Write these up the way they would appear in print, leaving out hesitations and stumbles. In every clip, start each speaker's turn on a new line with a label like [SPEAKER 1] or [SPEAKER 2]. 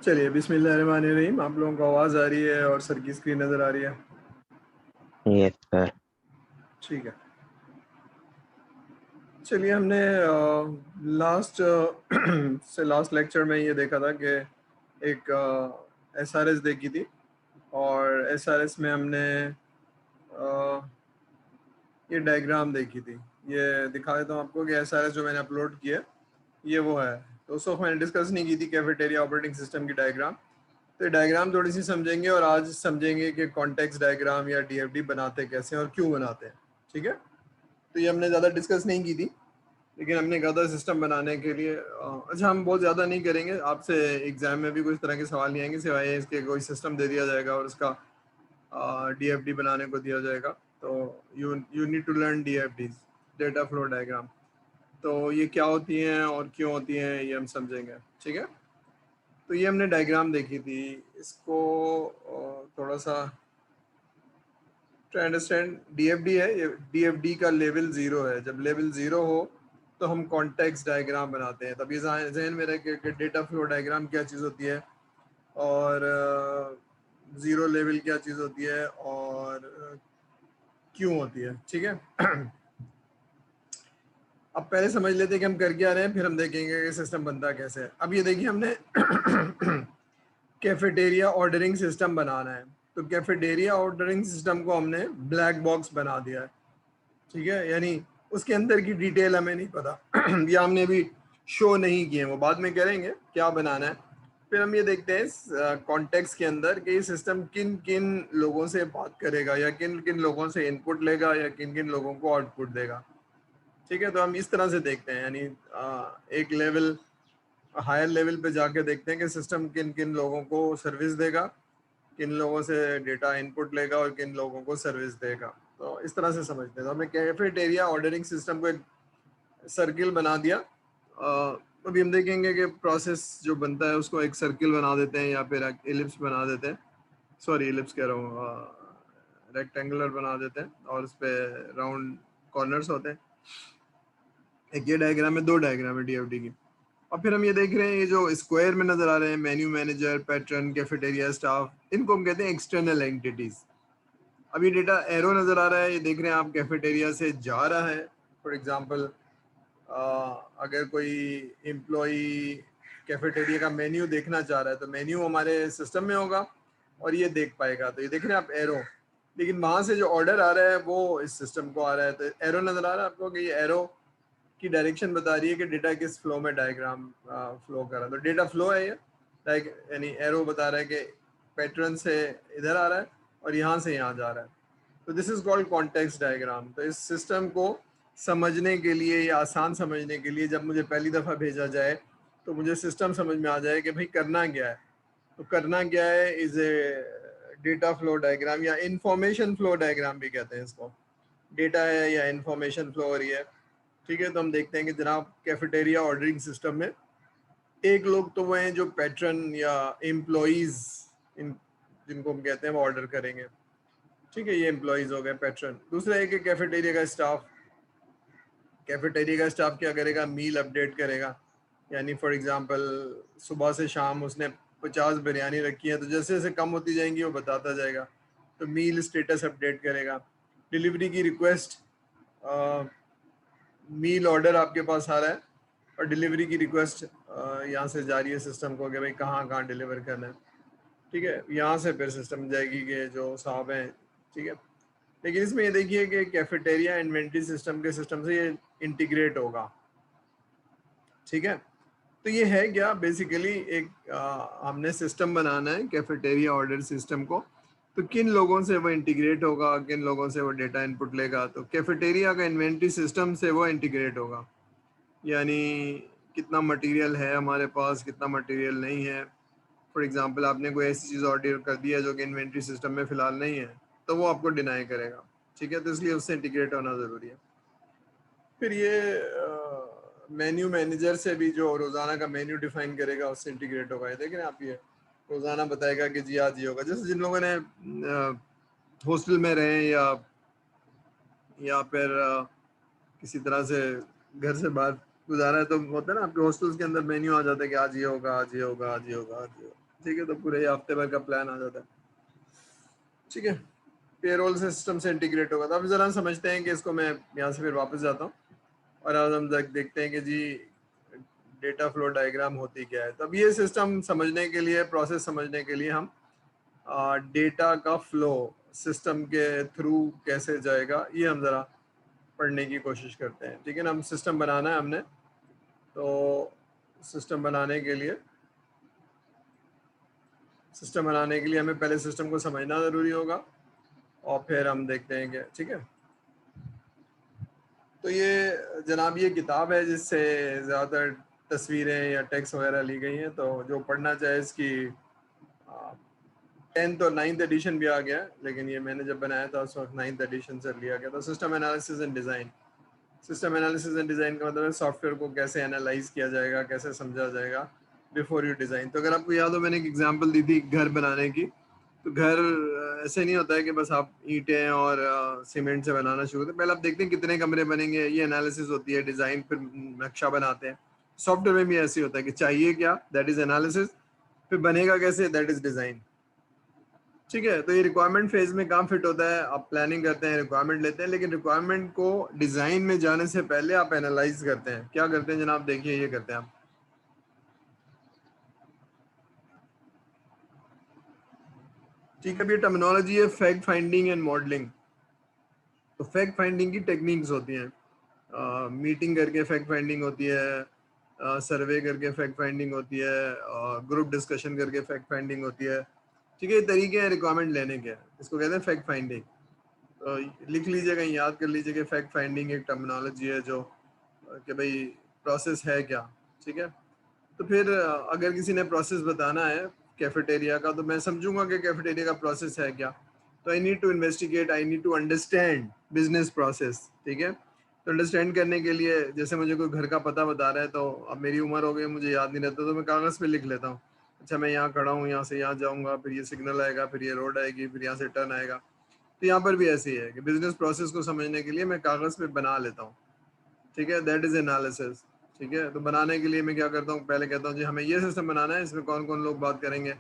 [SPEAKER 1] चलिए बिस्मिल्लाहिर्रहमानिर्रहीम। आप लोगों को आवाज़ आ रही है और सर की स्क्रीन नज़र आ रही है?
[SPEAKER 2] Yes sir.
[SPEAKER 1] ठीक है। चलिए, हमने लास्ट से लास्ट लेक्चर में ये देखा था कि एक एसआरएस देखी थी, और एसआरएस में हमने ये डायग्राम देखी थी। ये दिखा देता हूँ आपको कि एसआरएस जो मैंने अपलोड किया ये वो है। तो उस वक्त मैंने डिस्कस नहीं की थी कैफेटेरिया ऑपरेटिंग सिस्टम की डायग्राम। तो ये डायग्राम थोड़ी सी समझेंगे, और आज समझेंगे कि कॉन्टेक्स्ट डायग्राम या डीएफडी बनाते कैसे और क्यों बनाते हैं। ठीक है। तो ये हमने ज़्यादा डिस्कस नहीं की थी, लेकिन हमने कहा था सिस्टम बनाने के लिए अच्छा, हम बहुत ज़्यादा नहीं करेंगे। आपसे एग्जाम में भी कुछ तरह के सवाल नहीं आएंगे सिवाय इसके कोई सिस्टम दे दिया जाएगा और उसका डीएफडी बनाने को दिया जाएगा। तो you need to learn DFDs, data flow diagram. तो ये क्या होती हैं और क्यों होती हैं ये हम समझेंगे। ठीक है। तो ये हमने डायग्राम देखी थी, इसको थोड़ा सा टू अंडरस्टैंड। डीएफडी है ये, डीएफडी का लेवल 0 है। जब लेवल 0 हो तो हम कॉन्टेक्स्ट डायग्राम बनाते हैं। तब ये जहन में रहे कि डेटा फ्लो डायग्राम क्या चीज़ होती है, और ज़ीरो लेवल क्या चीज़ होती है, और क्यों होती है। ठीक है। अब पहले समझ लेते हैं कि हम कर क्या रहे हैं, फिर हम देखेंगे कि सिस्टम बनता कैसे है। अब ये देखिए, हमने कैफेटेरिया ऑर्डरिंग सिस्टम बनाना है। तो कैफेटेरिया ऑर्डरिंग सिस्टम को हमने ब्लैक बॉक्स बना दिया है। ठीक है, यानी उसके अंदर की डिटेल हमें नहीं पता या हमने अभी शो नहीं किए, वो बाद में करेंगे क्या बनाना है। फिर हम ये देखते हैं कॉन्टेक्स्ट के अंदर कि ये सिस्टम किन किन लोगों से बात करेगा, या किन किन लोगों से इनपुट लेगा, या किन किन लोगों को आउटपुट देगा। ठीक है। तो हम इस तरह से देखते हैं, यानी एक लेवल हायर लेवल पे जाके देखते हैं कि सिस्टम किन किन लोगों को सर्विस देगा, किन लोगों से डेटा इनपुट लेगा और किन लोगों को सर्विस देगा। तो इस तरह से समझते हैं। तो हमने कैफेटेरिया ऑर्डरिंग सिस्टम को एक सर्किल बना दिया। अभी हम देखेंगे कि प्रोसेस जो बनता है उसको एक सर्किल बना देते हैं या फिर एलिप्स बना देते हैं। सॉरी, एलिप्स कह रहा हूँ, रेक्टेंगुलर बना देते हैं, और उस पर राउंड कॉर्नर्स होते हैं। एक ये डायग्राम है, दो डायग्राम है डीएफडी की। और फिर हम ये देख रहे हैं, ये जो स्क्वायर में नजर आ रहे हैं, menu manager, pattern, cafeteria staff, इनको हम कहते हैं एक्सटर्नल एंटिटीज। अब ये डेटा एरो नजर आ रहा है, ये देख रहे हैं आप, कैफेटेरिया से जा रहा है। फॉर एग्जांपल, अगर कोई एम्प्लॉय कैफेटेरिया का मेन्यू देखना चाह रहा है तो मेन्यू हमारे सिस्टम में होगा और ये देख पाएगा। तो ये देख रहे हैं आप एरो, लेकिन वहां से जो ऑर्डर आ रहा है वो इस सिस्टम को आ रहा है। तो एरो नजर आ रहा है आपको कि ये एरो की डायरेक्शन बता रही है कि डेटा किस फ्लो में डायग्राम फ्लो कर रहा है। तो डेटा फ्लो है ये, यानी एरो बता रहा है कि पैटर्न से इधर आ रहा है और यहाँ से यहाँ जा रहा है। तो this is called context diagram. तो इस सिस्टम को समझने के लिए या आसान समझने के लिए, जब मुझे पहली दफ़ा भेजा जाए तो मुझे सिस्टम समझ में आ जाए कि भाई करना क्या है। तो करना क्या है is a data flow diagram, या इंफॉर्मेशन फ्लो डायग्राम भी कहते हैं इसको। डेटा है या इंफॉर्मेशन फ्लो हो रही है। ठीक है। तो हम देखते हैं कि जनाब कैफेटेरिया ऑर्डरिंग सिस्टम में एक लोग तो वो हैं जो पैट्रन या एम्प्लॉयज़, इन जिनको हम कहते हैं वो ऑर्डर करेंगे। ठीक है, ये एम्प्लॉयज़ हो गए, पैट्रन। दूसरा एक है कैफेटेरिया का स्टाफ। कैफेटेरिया का स्टाफ क्या करेगा, मील अपडेट करेगा। यानी फॉर एग्जांपल सुबह से शाम उसने 50 बिरयानी रखी है, तो जैसे जैसे कम होती जाएंगी वो बताता जाएगा। तो मील स्टेटस अपडेट करेगा। डिलीवरी की रिक्वेस्ट, मील ऑर्डर आपके पास आ रहा है और डिलीवरी की रिक्वेस्ट यहाँ से जा रही है सिस्टम को कि भाई कहाँ कहाँ डिलीवर करना है। ठीक है, यहाँ से फिर सिस्टम जाएगी कि जो साहब हैं। ठीक है। लेकिन इसमें ये देखिए कि कैफेटेरिया इन्वेंट्री सिस्टम के सिस्टम से ये इंटीग्रेट होगा। ठीक है। तो ये है क्या, बेसिकली एक हमने सिस्टम बनाना है कैफेटेरिया ऑर्डर सिस्टम को। तो किन लोगों से वो इंटीग्रेट होगा, किन लोगों से वो डेटा इनपुट लेगा। तो कैफेटेरिया का इन्वेंट्री सिस्टम से वो इंटीग्रेट होगा, यानी कितना मटेरियल है हमारे पास, कितना मटेरियल नहीं है। फॉर एग्जांपल आपने कोई ऐसी चीज़ ऑर्डर कर दिया जो कि इन्वेंट्री सिस्टम में फ़िलहाल नहीं है, तो वो आपको डिनाई करेगा। ठीक है। तो इसलिए उससे इंटीग्रेट होना ज़रूरी है। फिर ये मेन्यू मैनेजर से भी, जो रोज़ाना का मेन्यू डिफाइन करेगा, उससे इंटीग्रेट होगा। ये देखें आप, ये रोज़ाना बताएगा कि जी आज ये होगा। जैसे जिन लोगों ने हॉस्टल में रहे या फिर किसी तरह से घर से बाहर गुजारा है, तो होता है ना आपके हॉस्टल्स के अंदर मेन्यू आ जाता है कि आज ये होगा, आज ये होगा, आज ये होगा, आज ये होगा। ठीक है, तो पूरे हफ्ते भर का प्लान आ जाता है। ठीक है, पेरोल सिस्टम से इंटीग्रेट होगा। तो अब जरा समझते हैं कि इसको, मैं यहाँ से फिर वापस जाता हूँ और आज हम देखते हैं कि जी डेटा फ्लो डायग्राम होती क्या है। तो अब ये सिस्टम समझने के लिए, प्रोसेस समझने के लिए हम डेटा का फ्लो सिस्टम के थ्रू कैसे जाएगा ये हम ज़रा पढ़ने की कोशिश करते हैं। ठीक है ना, हम सिस्टम बनाना है हमने, तो सिस्टम बनाने के लिए हमें पहले सिस्टम को समझना ज़रूरी होगा और फिर हम देखते हैं कि ठीक है। तो ये जनाब ये किताब है जिससे ज़्यादातर तस्वीरें या टेक्स्ट वगैरह ली गई हैं, तो जो पढ़ना चाहे इसकी 10th और 9th एडिशन भी आ गया है, लेकिन ये मैंने जब बनाया था उस वक्त 9th एडिशन से लिया गया था। System analysis and design, system analysis and design का मतलब है सॉफ्टवेयर को कैसे एनालाइज किया जाएगा, कैसे समझा जाएगा बिफोर यू डिज़ाइन। तो अगर आपको याद हो, मैंने एक एग्जांपल दी थी घर बनाने की। तो घर ऐसे नहीं होता है कि बस आप ईंटें और सीमेंट से बनाना शुरू करते हैं। पहले आप देखते हैं कितने कमरे बनेंगे, ये एनालिसिस होती है, डिज़ाइन, फिर नक्शा बनाते हैं। सॉफ्टवेयर में भी ऐसे ही होता है कि चाहिए क्या, दैट इज़ एनालिसिस, फिर बनेगा कैसे, दैट इज़ डिज़ाइन। ठीक है, तो ये रिक्वायरमेंट फेज में काम फिट होता है। आप प्लानिंग करते हैं, रिक्वायरमेंट लेते हैं, लेकिन रिक्वायरमेंट को डिजाइन में जाने से पहले आप एनालाइज करते हैं। क्या करते हैं जनाब, देखिए ये करते हैं आप। ठीक है, ये टर्मिनोलॉजी है फैक्ट फाइंडिंग एंड मॉडलिंग। तो फैक्ट फाइंडिंग की टेक्निक्स होती हैं, मीटिंग करके फैक्ट फाइंडिंग होती है, सर्वे करके फैक्ट फाइंडिंग होती है, ग्रुप डिस्कशन करके फैक्ट फाइंडिंग होती है। ठीक है, ये तरीके हैं रिक्वायरमेंट लेने के, इसको कहते हैं फैक्ट फाइंडिंग। तो लिख लीजिएगा, याद कर लीजिए कि फैक्ट फाइंडिंग एक टर्मिनोलॉजी है जो कि भाई प्रोसेस है क्या। ठीक है, तो फिर अगर किसी ने प्रोसेस बताना है कैफेटेरिया का, तो मैं समझूंगा कि कैफेटेरिया का प्रोसेस है क्या। तो I need to investigate, I need to understand business process. ठीक है, तो अंडरस्टैंड करने के लिए, जैसे मुझे कोई घर का पता बता रहा है, तो अब मेरी उम्र हो गई, मुझे याद नहीं रहता, तो मैं कागज़ पे लिख लेता हूँ। अच्छा, मैं यहाँ खड़ा हूँ, यहाँ से यहाँ जाऊँगा, फिर ये सिग्नल आएगा, फिर ये रोड आएगी, फिर यहाँ से टर्न आएगा। तो यहाँ पर भी ऐसे ही है कि बिजनेस प्रोसेस को समझने के लिए मैं कागज़ पे बना लेता हूँ। ठीक है, दैट इज एनालिसिस। ठीक है, तो बनाने के लिए मैं क्या करता हूँ, पहले कहता हूँ जी हमें ये सिस्टम बनाना है, इसमें कौन कौन लोग बात करेंगे,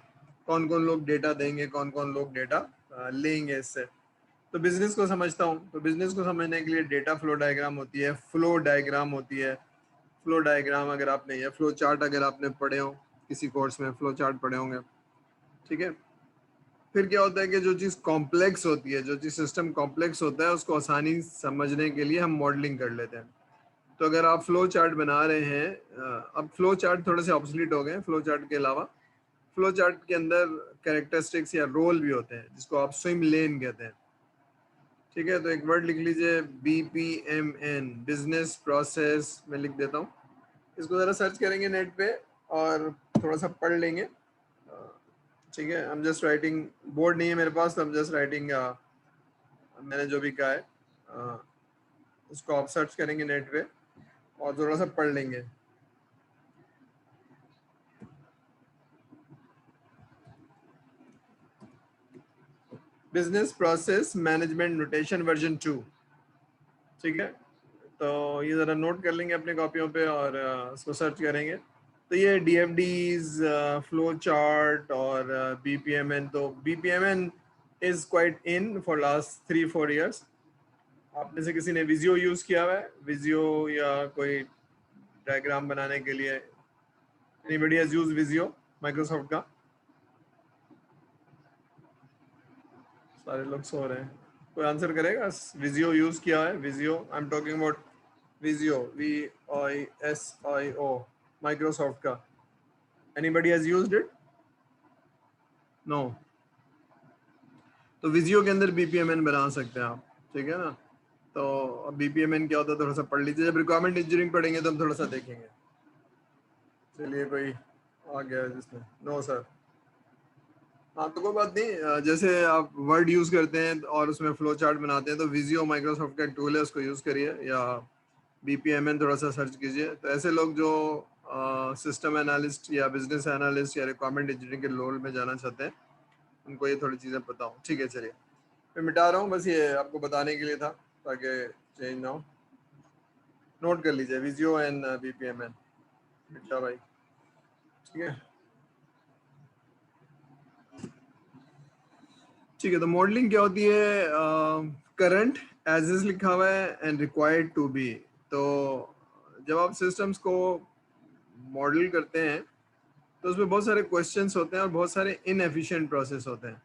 [SPEAKER 1] कौन कौन लोग डेटा देंगे, कौन कौन लोग डेटा लेंगे इससे। तो बिजनेस को समझता हूँ। तो बिजनेस को समझने के लिए डेटा फ्लो डायग्राम होती है, फ्लो डायग्राम होती है। फ्लो डायग्राम अगर आपने, या फ्लो चार्ट अगर आपने पढ़े हो किसी कोर्स में, फ्लो चार्ट पढ़े होंगे। ठीक है, फिर क्या होता है कि जो चीज़ कॉम्प्लेक्स होती है, जो चीज़ सिस्टम कॉम्प्लेक्स होता है, उसको आसानी समझने के लिए हम मॉडलिंग कर लेते हैं। तो अगर आप फ्लो चार्ट बना रहे हैं, अब फ्लो चार्ट थोड़े से ऑब्सलीट हो गए। फ्लो चार्ट के अलावा फ्लो चार्ट के अंदर कैरेक्टरिस्टिक्स या रोल भी होते हैं, जिसको आप स्विम लेन कहते हैं। ठीक है, तो एक वर्ड लिख लीजिए, BPMN, बिजनेस प्रोसेस, मैं लिख देता हूँ। इसको ज़रा सर्च करेंगे नेट पे और थोड़ा सा पढ़ लेंगे। ठीक है, I am just writing, board नहीं है मेरे पास, तो आई एम जस्ट राइटिंग मैंने जो भी कहा है, उसको आप सर्च करेंगे नेट पे और थोड़ा सा पढ़ लेंगे। Business process management notation version 2। ठीक है, तो ये ज़रा नोट कर लेंगे अपने कॉपियों पे और इसको सर्च करेंगे। तो ये DFDs, फ्लो चार्ट और BPMN। तो BPMN is quite in for last 3-4 years. आप में से किसी ने विजियो यूज़ किया हुआ है, विजियो या कोई डायग्राम बनाने के लिए? एनीबडी हैज यूज्ड विजियो, माइक्रोसॉफ्ट का? सारे लोग सो रहे हैं, कोई आंसर करेगा? विजियो यूज किया है? Visio, I am talking about Visio, VISIO, Microsoft का। Anybody has used it? No. तो विजियो के अंदर BPMN बना सकते हैं आप। ठीक है ना, तो अब BPMN क्या होता है थोड़ा सा पढ़ लीजिए, जब रिक्वायरमेंट इंजीनियरिंग पढ़ेंगे तो हम थोड़ा सा देखेंगे। चलिए, कोई आ गया है जिसमें? No sir. हाँ, तो कोई बात नहीं, जैसे आप वर्ड यूज करते हैं और उसमें फ्लो चार्ट बनाते हैं, तो विजियो माइक्रोसॉफ्ट का एक टूल है, उसको यूज करिए, या BPMN थोड़ा सा सर्च कीजिए। तो ऐसे लोग जो सिस्टम एनालिस्ट या बिजनेस एनालिस्ट या रिक्वायरमेंट इंजीनियरिंग के रोल में जाना चाहते हैं, उनको ये थोड़ी चीज़ें पता हो। ठीक है, चलिए मैं मिटा रहा हूँ, बस ये आपको बताने के लिए था ताकि चेंज ना हो। नोट कर लीजिए, विजियो एंड BPMN, मिटा भाई। ठीक है, ठीक है, तो मॉडलिंग क्या होती है? करंट एज इज लिखा हुआ है एंड रिक्वायर्ड टू बी। तो जब आप सिस्टम्स को मॉडल करते हैं तो उसमें बहुत सारे क्वेश्चंस होते हैं और बहुत सारे इनएफिशिएंट प्रोसेस होते हैं।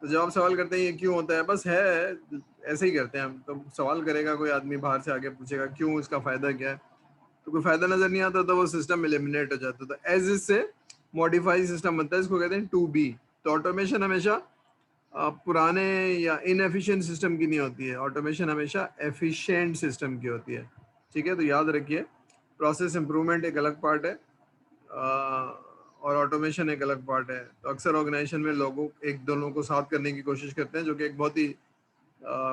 [SPEAKER 1] तो जब आप सवाल करते हैं ये क्यों होता है, बस है ऐसे ही करते हैं हम। तो सवाल करेगा कोई आदमी बाहर से आके पूछेगा क्यों, इसका फायदा क्या है, तो कोई फायदा नजर नहीं आता तो वो सिस्टम एलिमिनेट हो जाता है। तो एज इज से मॉडिफाई सिस्टम बनता है, इसको कहते हैं टू बी। तो ऑटोमेशन हमेशा पुराने या इनएफिशिएंट सिस्टम की नहीं होती है, ऑटोमेशन हमेशा एफिशिएंट सिस्टम की होती है। ठीक है, तो याद रखिए, प्रोसेस इंप्रूवमेंट एक अलग पार्ट है और ऑटोमेशन एक अलग पार्ट है। तो अक्सर ऑर्गेनाइजेशन में लोगों एक दोनों को साथ करने की कोशिश करते हैं, जो कि एक बहुत ही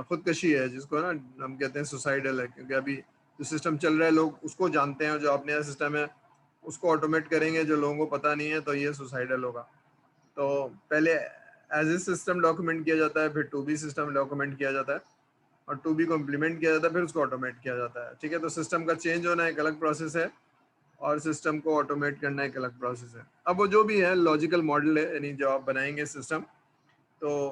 [SPEAKER 1] खुदकशी है, जिसको ना हम कहते हैं सुसाइडल है। क्योंकि अभी जो सिस्टम चल रहा है लोग उसको जानते हैं, जो आप नया सिस्टम है उसको ऑटोमेट करेंगे जो लोगों को पता नहीं है, तो ये सुसाइडल होगा। तो पहले एज ए सिस्टम डॉक्यूमेंट किया जाता है, फिर टू बी सिस्टम डॉक्यूमेंट किया जाता है, और टू बी को इम्प्लीमेंट किया जाता है, फिर उसको ऑटोमेट किया जाता है। ठीक है, तो सिस्टम का चेंज होना एक अलग प्रोसेस है और सिस्टम को ऑटोमेट करना एक अलग प्रोसेस है। अब वो जो भी है लॉजिकल मॉडल है, यानी जो आप बनाएंगे सिस्टम, तो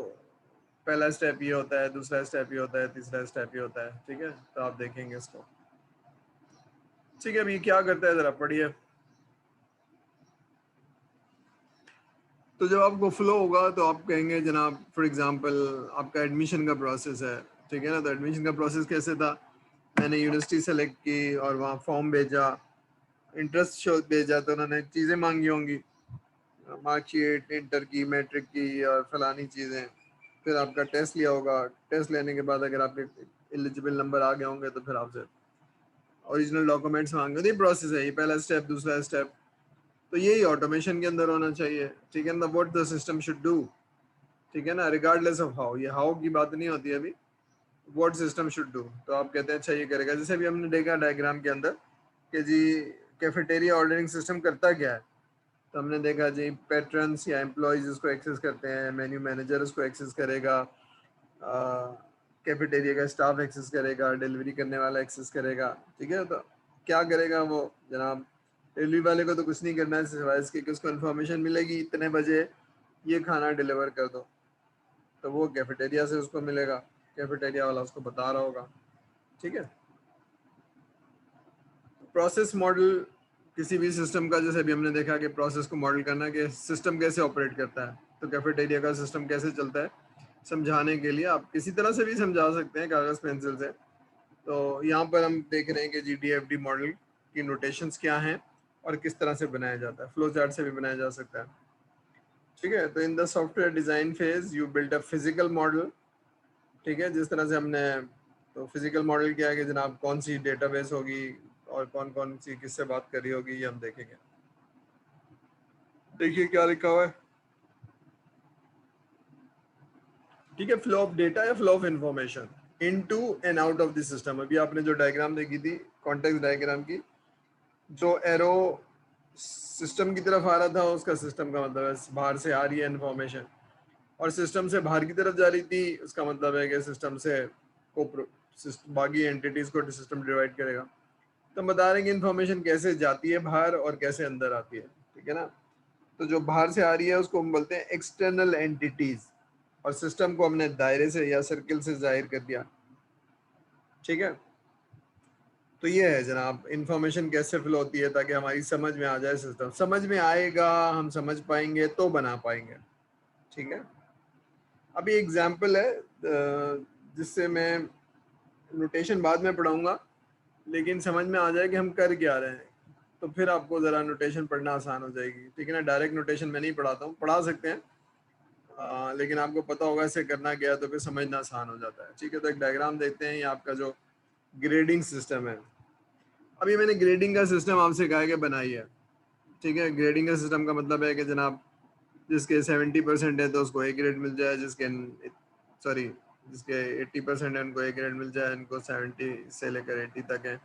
[SPEAKER 1] पहला स्टेप ये होता है, दूसरा स्टेप ये होता है, तीसरा स्टेप ये होता है। ठीक है, तो आप देखेंगे इसको। ठीक है, अभी क्या करता है जरा पढ़िए। तो जब आपको फ्लो होगा तो आप कहेंगे जनाब, फॉर एग्जांपल आपका एडमिशन का प्रोसेस है। ठीक है ना, तो एडमिशन का प्रोसेस कैसे था? मैंने यूनिवर्सिटी सेलेक्ट की और वहाँ फॉर्म भेजा, इंटरेस्ट शो भेजा, तो उन्होंने चीज़ें मांगी होंगी, मार्कशीट, इंटर की, मैट्रिक की और फलानी चीज़ें। फिर आपका टेस्ट लिया होगा, टेस्ट लेने के बाद अगर आपके एलिजिबल नंबर आ गए होंगे तो फिर आपसे ओरिजिनल डॉक्यूमेंट्स मांगे। ये प्रोसेस है, ये पहला स्टेप, दूसरा स्टेप। तो यही ऑटोमेशन के अंदर होना चाहिए। ठीक है ना, what the system should do. ठीक है ना, रिगार्डलेस ऑफ हाउ, ये हाउ की बात नहीं होती अभी, व्हाट सिस्टम शुड डू। तो आप कहते हैं अच्छा ये करेगा। जैसे भी हमने देखा डायग्राम के अंदर कि जी कैफेटेरिया ऑर्डरिंग सिस्टम करता क्या है, तो हमने देखा जी पेट्रन्स या एम्प्लॉयज इसको एक्सेस करते हैं, मेन्यू मैनेजर उसको एक्सेस करेगा, कैफेटेरिया का स्टाफ एक्सेस करेगा, डिलीवरी करने वाला एक्सेस करेगा। ठीक है, तो क्या करेगा वो जनाब? डिलीवरी वाले को तो कुछ नहीं करना है सिवाय इसके कि उसको इन्फॉर्मेशन मिलेगी इतने बजे ये खाना डिलीवर कर दो, तो वो कैफेटेरिया से उसको मिलेगा, कैफेटेरिया वाला उसको बता रहा होगा। ठीक है, प्रोसेस मॉडल किसी भी सिस्टम का, जैसे अभी हमने देखा कि प्रोसेस को मॉडल करना कि सिस्टम कैसे ऑपरेट करता है, तो कैफेटेरिया का सिस्टम कैसे चलता है समझाने के लिए आप किसी तरह से भी समझा सकते हैं कागज़ पेंसिल से। तो यहाँ पर हम देख रहे हैं कि GDFD मॉडल की नोटेशंस क्या हैं और किस तरह से बनाया जाता है। फ्लो चार्ट से भी बनाया जा सकता है। ठीक है, तो in the software design phase you build a physical model. ठीक है, जिस तरह से हमने, तो फिजिकल मॉडल क्या है कि जनाब कौन सी डेटाबेस होगी और कौन कौन सी किससे बात कर रही होगी, ये हम देखेंगे। देखिए क्या लिखा हुआ है। ठीक है, फ्लो ऑफ डेटा या flow of information into and out of the system. अभी आपने जो डायग्राम देखी थी कॉन्टेक्स्ट डायग्राम की, जो एरो सिस्टम की तरफ आ रहा था उसका सिस्टम का मतलब है बाहर से आ रही है इन्फॉर्मेशन, और सिस्टम से बाहर की तरफ जा रही थी उसका मतलब है कि सिस्टम से को बाकी एंटिटीज को सिस्टम डिवाइड करेगा। तो हम बता रहे हैं कि इन्फॉर्मेशन कैसे जाती है बाहर और कैसे अंदर आती है। ठीक है ना, तो जो बाहर से आ रही है उसको हम बोलते हैं एक्सटर्नल एंटिटीज, और सिस्टम को हमने दायरे से या सर्किल से जाहिर कर दिया। ठीक है, तो ये है जनाब इंफॉर्मेशन कैसे फ्लो होती है, ताकि हमारी समझ में आ जाए, सिस्टम समझ में आएगा, हम समझ पाएंगे तो बना पाएंगे। ठीक है, अभी एग्जाम्पल है जिससे मैं नोटेशन बाद में पढ़ाऊंगा, लेकिन समझ में आ जाए कि हम कर क्या रहे हैं, तो फिर आपको ज़रा नोटेशन पढ़ना आसान हो जाएगी। ठीक है ना, डायरेक्ट नोटेशन मैं नहीं पढ़ाता हूँ, पढ़ा सकते हैं लेकिन आपको पता होगा इसे करना क्या है, तो फिर समझना आसान हो जाता है। ठीक है, तो एक डायग्राम देखते हैं, ये आपका जो ग्रेडिंग सिस्टम है। अभी मैंने ग्रेडिंग का सिस्टम आपसे कहा है कि बनाई है। ठीक है, ग्रेडिंग का सिस्टम का मतलब है कि जनाब जिसके 70% है तो उसको ए ग्रेड मिल जाए, जिसके सॉरी जिसके 80% है उनको ए ग्रेड मिल जाए, इनको 70 से लेकर 80 तक है,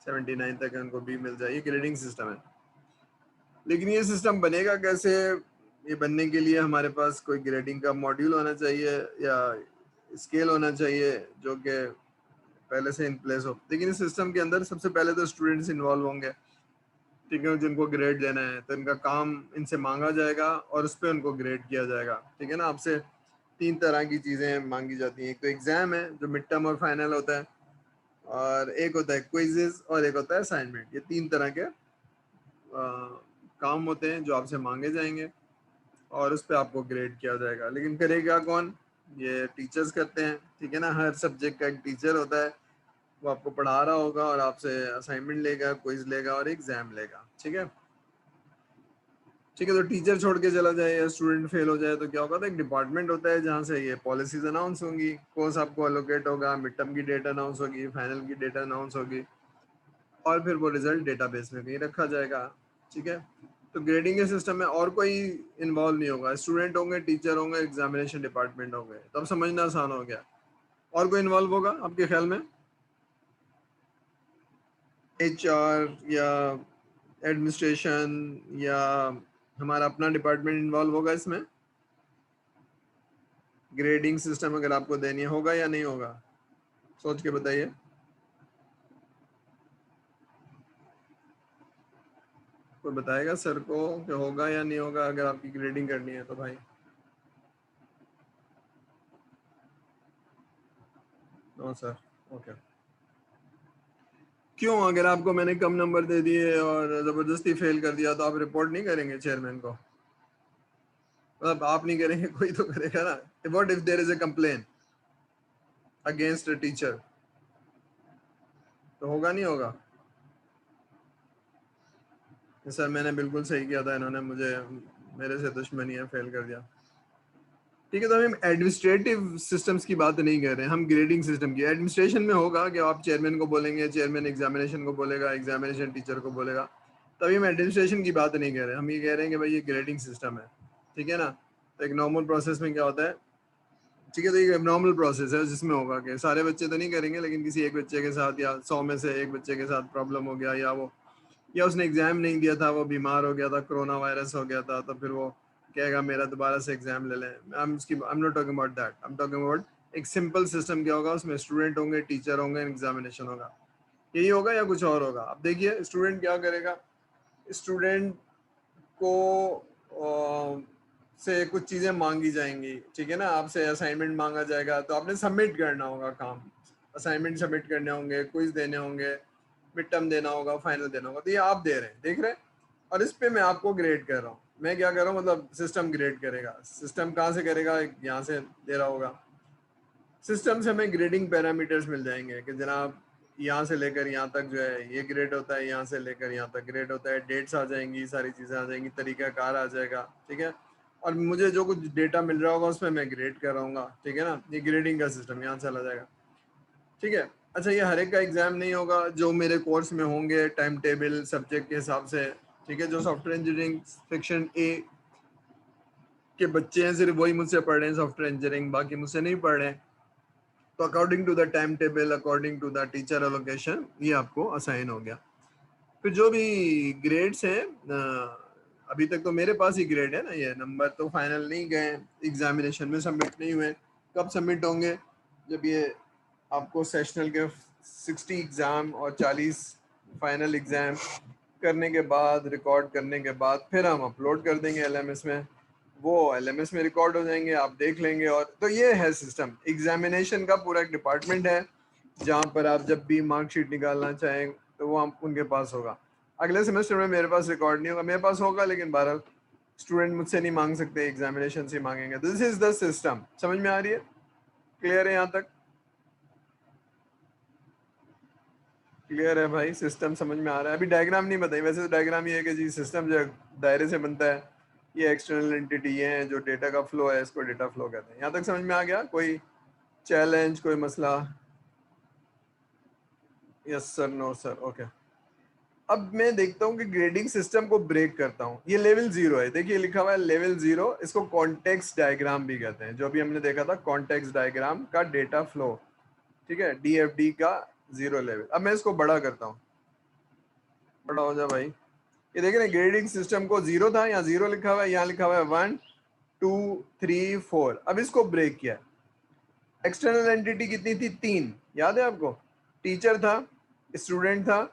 [SPEAKER 1] 79 तक है उनको बी मिल जाए। ये ग्रेडिंग सिस्टम है। लेकिन ये सिस्टम बनेगा कैसे? ये बनने के लिए हमारे पास कोई ग्रेडिंग का मॉड्यूल होना चाहिए या स्केल होना चाहिए जो कि पहले से इन प्लेस हो। लेकिन इस सिस्टम के अंदर सबसे पहले तो स्टूडेंट्स इन्वॉल्व होंगे। ठीक है, जिनको ग्रेड देना है तो इनका काम इनसे मांगा जाएगा और उस पर उनको ग्रेड किया जाएगा। ठीक है ना, आपसे तीन तरह की चीजें मांगी जाती हैं। एक तो एग्जाम है जो मिड टर्म और फाइनल होता है, और एक होता है क्विजेस, और एक होता है असाइनमेंट। ये तीन तरह के काम होते हैं जो आपसे मांगे जाएंगे और उस पर आपको ग्रेड किया जाएगा। लेकिन करेगा कौन? ये टीचर्स करते हैं, ठीक है ना। हर सब्जेक्ट का एक टीचर होता है, वो आपको पढ़ा रहा होगा और आपसे असाइनमेंट लेगा, क्विज लेगा और एग्जाम लेगा, ठीक है। ठीक है, तो टीचर छोड़ के चला जाए या स्टूडेंट फेल हो जाए तो क्या होगा? तो एक डिपार्टमेंट होता है जहाँ से ये पॉलिसीज अनाउंस होंगी, कोर्स आपको एलोकेट होगा, मिड टर्म की डेट अनाउंस होगी, फाइनल की डेट अनाउंस होगी, और फिर वो रिजल्ट डेटाबेस में कहीं रखा जाएगा, ठीक है। तो ग्रेडिंग के सिस्टम में और कोई इन्वॉल्व नहीं होगा, स्टूडेंट होंगे, टीचर होंगे, एग्जामिनेशन डिपार्टमेंट होंगे, तो अब समझना आसान हो गया। और कोई इन्वॉल्व होगा आपके ख्याल में? HR या एडमिनिस्ट्रेशन या हमारा अपना डिपार्टमेंट इन्वॉल्व होगा इसमें? ग्रेडिंग सिस्टम अगर आपको देनी होगा या नहीं होगा? सोच के बताइए। कोई बताएगा सर को कि होगा या नहीं होगा अगर आपकी ग्रेडिंग करनी है तो? भाई नो सर। ओके। क्यों? अगर आपको मैंने कम नंबर दे दिए और जबरदस्ती फेल कर दिया तो आप रिपोर्ट नहीं करेंगे चेयरमैन को? मतलब आप नहीं करेंगे, कोई तो करेगा ना। What if there is a complain against a teacher? तो होगा नहीं होगा? सर मैंने बिल्कुल सही किया था, इन्होंने मुझे, मेरे से दुश्मनी है, फेल कर दिया। ठीक है, तो हम एडमिनिस्ट्रेटिव सिस्टम्स की बात नहीं कर रहे हैं, हम ग्रेडिंग सिस्टम की। एडमिनिस्ट्रेशन में होगा कि आप चेयरमैन को बोलेंगे, चेयरमैन एग्जामिनेशन को बोलेगा, एग्जामिनेशन टीचर को बोलेगा, तभी हम एडमिनिस्ट्रेशन की बात नहीं कर रहे। हम ये कह रहे हैं कि भाई ये ग्रेडिंग सिस्टम है, ठीक है ना। तो एक नॉर्मल प्रोसेस में क्या होता है? ठीक है, तो ये नॉर्मल प्रोसेस है जिसमें होगा कि सारे बच्चे तो नहीं करेंगे, लेकिन किसी एक बच्चे के साथ या 100 में से एक बच्चे के साथ प्रॉब्लम हो गया, या उसने एग्जाम नहीं दिया था, वो बीमार हो गया था, कोरोना वायरस हो गया था, तो फिर वो कहेगा मेरा दोबारा से एग्जाम ले लें। I am not talking about that, I am talking about एक सिंपल सिस्टम। क्या होगा उसमें? स्टूडेंट होंगे, टीचर होंगे, एग्जामिनेशन होगा, यही होगा या कुछ और होगा? अब देखिए स्टूडेंट क्या करेगा। स्टूडेंट को से कुछ चीजें मांगी जाएंगी, ठीक है ना। आपसे असाइनमेंट मांगा जाएगा तो आपने सबमिट करना होगा काम, असाइनमेंट सबमिट करने होंगे, क्विज देने होंगे, मिड टर्म देना होगा, फाइनल देना होगा। तो ये आप दे रहे हैं, देख रहे हैं, और इस पे मैं आपको ग्रेड कर रहा हूँ। मैं क्या कर रहा हूँ, मतलब सिस्टम ग्रेड करेगा। सिस्टम कहाँ से करेगा? यहाँ से दे रहा होगा। सिस्टम से हमें ग्रेडिंग पैरामीटर्स मिल जाएंगे कि जनाब यहाँ से लेकर यहाँ तक जो है ये ग्रेड होता है, यहाँ से लेकर यहाँ तक ग्रेड होता है, डेट्स आ जाएंगी, सारी चीज़ें आ जाएंगी, तरीका कार आ जाएगा, ठीक है। और मुझे जो कुछ डेटा मिल रहा होगा उसमें मैं ग्रेड कर रहूँगा, ठीक है ना। ये ग्रेडिंग का सिस्टम यहाँ चला जाएगा, ठीक है। अच्छा, ये हर एक का एग्जाम नहीं होगा, जो मेरे कोर्स में होंगे टाइम टेबल सब्जेक्ट के हिसाब से, ठीक है। जो सॉफ्टवेयर इंजीनियरिंग सेक्शन ए के बच्चे हैं सिर्फ वही मुझसे पढ़ रहे हैं सॉफ्टवेयर इंजीनियरिंग, बाकी मुझसे नहीं पढ़ रहे हैं। तो according to the time table, according to the teacher allocation, ये आपको असाइन हो गया। फिर जो भी ग्रेड्स हैं, अभी तक तो मेरे पास ही ग्रेड है ना, ये नंबर तो फाइनल नहीं गए, एग्जामिनेशन में सबमिट नहीं हुए। कब सबमिट होंगे? जब ये आपको सेशनल के 60 एग्जाम और 40 फाइनल एग्जाम करने के बाद, रिकॉर्ड करने के बाद, फिर हम अपलोड कर देंगे LMS में। वो LMS में रिकॉर्ड हो जाएंगे, आप देख लेंगे। और तो ये है सिस्टम। एग्जामिनेशन का पूरा एक डिपार्टमेंट है जहाँ पर आप जब भी मार्कशीट निकालना चाहें तो वो हम उनके पास होगा। अगले सेमेस्टर में मेरे पास रिकॉर्ड नहीं होगा, मेरे पास होगा, लेकिन बहरहाल स्टूडेंट मुझसे नहीं मांग सकते, एग्जामिनेशन से मांगेंगे। This is the system. समझ में आ रही है? क्लियर है यहाँ तक? क्लियर है भाई? सिस्टम समझ में आ रहा है? अभी डायग्राम नहीं बताई, वैसे तो डायग्राम ये है कि जी सिस्टम जो दायरे से बनता है, ये एक्सटर्नल एंटिटी है, जो डेटा का फ्लो है इसको डेटा फ्लो कहते हैं। यहाँ तक समझ में आ गया? कोई चैलेंज, कोई मसला? Yes sir, no sir, okay. अब मैं देखता हूँ कि ग्रेडिंग सिस्टम को ब्रेक करता हूँ। ये लेवल 0 है, देखिए लिखा हुआ है लेवल 0। इसको कॉन्टेक्स्ट डायग्राम भी कहते हैं, जो भी हमने देखा था कॉन्टेक्स्ट डायग्राम का डेटा फ्लो, ठीक है, DFD का 0 लेवल। अब मैं इसको बड़ा करता हूँ, बड़ा हो जा भाई। ये देख रहे हैं ग्रेडिंग सिस्टम को 0 था, यहाँ 0 लिखा हुआ है, यहाँ लिखा हुआ है 1 2 3 4। अब इसको ब्रेक किया। एक्सटर्नल एंटिटी कितनी थी? 3, याद है आपको? टीचर था, स्टूडेंट था,